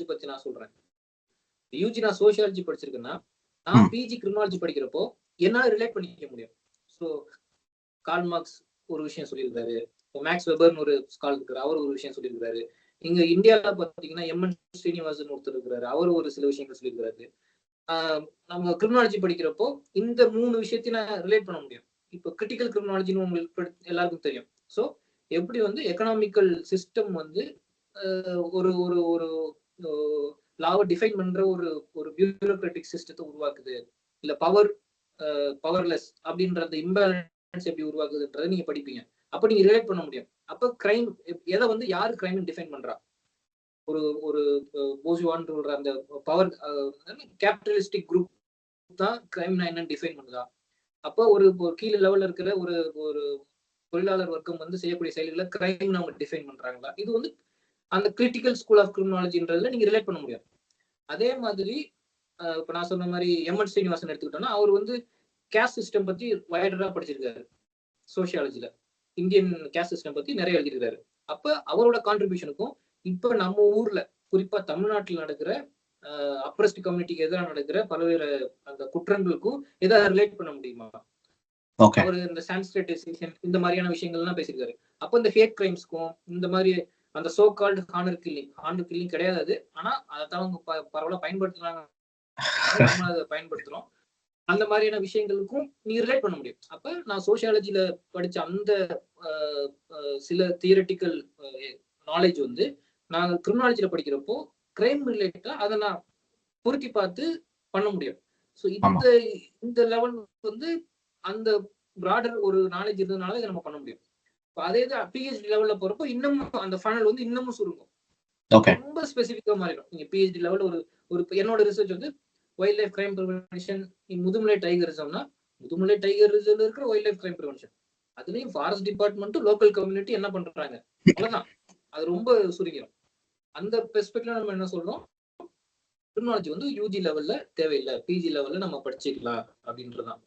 பத்தி நான் சொல்றேன். யூஜி நான் சோசியாலஜி படிச்சிருக்கேன்னா நான் பிஜி கிரிமினாலஜி படிக்கிறப்போ என்னால ரிலேட் பண்ணிக்க முடியும். ஸோ கார்ல் மார்க்ஸ் ஒரு விஷயம் சொல்லியிருக்காரு, மேக்ஸ் வெபர்னு ஒரு ஸ்காலர் இருக்காரு, அவர் ஒரு விஷயம் சொல்லியிருக்காரு. இங்க இந்தியாவில பாத்தீங்கன்னா எம்என் ஸ்ரீனிவாசன் ஒருத்தர் இருக்கிறாரு, அவர் ஒரு சில விஷயங்கள் சொல்லியிருக்காரு. நம்ம கிரிமினாலஜி படிக்கிறப்போ இந்த 3 விஷயத்தையும் நான் ரிலேட் பண்ண முடியும். இப்போ கிரிட்டிக்கல் கிரிமினாலஜின்னு உங்களுக்கு எல்லாருக்கும் தெரியும். ஸோ எப்படி வந்து எக்கனாமிக்கல் சிஸ்டம் வந்து ஒரு ஒரு ஒரு லாவை டிஃபைன் பண்ற ஒரு ஒரு பியூரோக்ராட்டிக் சிஸ்டத்தை உருவாக்குது, இல்ல பவர்லெஸ் அப்படின்ற அந்த இம்பேலன்ஸ் எப்படி உருவாக்குதுன்றதை நீங்க படிப்பீங்க. அப்ப நீங்க ரிலேட் பண்ண முடியும். அப்ப கிரைம் எதை வந்து யாரு கிரைம் டிஃபைன் பண்றா, ஒரு ஒரு போர்ஜுவான்னு சொல்ற அந்த பவர் கேபிட்டலிஸ்டிக் குரூப் தான் கிரைம் என்னன்னு டிஃபைன் பண்ணுதா? அப்போ ஒரு கீழே லெவல்ல இருக்கிற ஒரு ஒரு தொழிலாளர் வர்க்கம் வந்து செய்யக்கூடிய செயல்களை கிரைம் அவங்க டிஃபைன் பண்றாங்களா? இது வந்து அந்த கிரிட்டிக்கல் ஸ்கூல் ஆஃப் கிரிமினாலஜின்றதுல நீங்க ரிலேட் பண்ண முடியும். அதே மாதிரி இப்ப நான் சொன்ன மாதிரி எம்என் ஸ்ரீனிவாசன் எடுத்துக்கிட்டோம்னா அவர் வந்து கேஸ்ட் சிஸ்டம் பத்தி வைடரா படிச்சிருக்காரு. சோசியாலஜில இந்தியன் கேஸ்ட் சிஸ்டம் பத்தி நிறைய எழுதியிருக்காரு. அப்ப அவரோட கான்ட்ரிபியூஷனுக்கும் இப்ப நம்ம ஊர்ல குறிப்பா தமிழ்நாட்டில் நடக்கிற அப்ரஸ்ட் கம்யூனிட்டிக்கு எதிராக நடக்கிற பல்வேறு அந்த குற்றங்களுக்கும் எதாவது ரிலேட் பண்ண முடியுமா? அவர் இந்த சான்ஸ்கிரிட்டைசேஷன் இந்த மாதிரியான விஷயங்கள்லாம் பேசியிருக்காரு. அப்ப இந்த ஹேட் கிரைம்ஸ்க்கும் இந்த மாதிரி அந்த சோ கால்டு ஹானர் கில்லிங் கிடையாது, ஆனா அதான் அவங்க பரவலா பயன்படுத்துறாங்க, நம்ம அதை பயன்படுத்துறோம். அந்த மாதிரியான விஷயங்களுக்கும் நீங்க ரிலேட் பண்ண முடியும். அப்ப நான் சோசியாலஜில படிச்ச அந்த சில தியரட்டிக்கல் நாலேஜ் வந்து நான் கிரிமினாலஜில படிக்கிறப்போ கிரைம் ரிலேட்டடா அதை நான் பொருத்தி பார்த்து பண்ண முடியும். ஸோ இந்த லெவல் வந்து அந்த பிராடர் ஒரு நாலேஜ் இருந்ததுனால இதை நம்ம பண்ண முடியும். அதே தான் பிஹெச்டி லெவல்ல போறப்போ இன்னமும் அந்த ஃபனல் வந்து இன்னமும் சுருங்கும், ரொம்ப ஸ்பெசிபிக்கா மாறிடும். நீங்க பிஹெச்டி லெவல்ல ஒரு என்னோட ரிசர்ச் வந்து wildlife crime prevention Mudumalai டைகரிசம்னா முதுமலை டைகரிசம்ல இருக்கிற வைல்ட் லைஃப் கிரைம் ப்ரிவென்ஷன், அதுலயும் ஃபாரஸ்ட் டிபார்ட்மெண்ட் லோக்கல் கம்யூனிட்டி என்ன பண்றாங்க, அவ்வளவுதான். அது ரொம்ப சுருங்கிடும். அந்த பெர்ஸ்பெக்டிவ்ல நம்ம என்ன சொல்றோம், கிரிமினாலஜி வந்து யூஜி லெவல்ல தேவையில்லை, பிஜி லெவல்ல நம்ம படிச்சுக்கலாம் அப்படின்றதான்.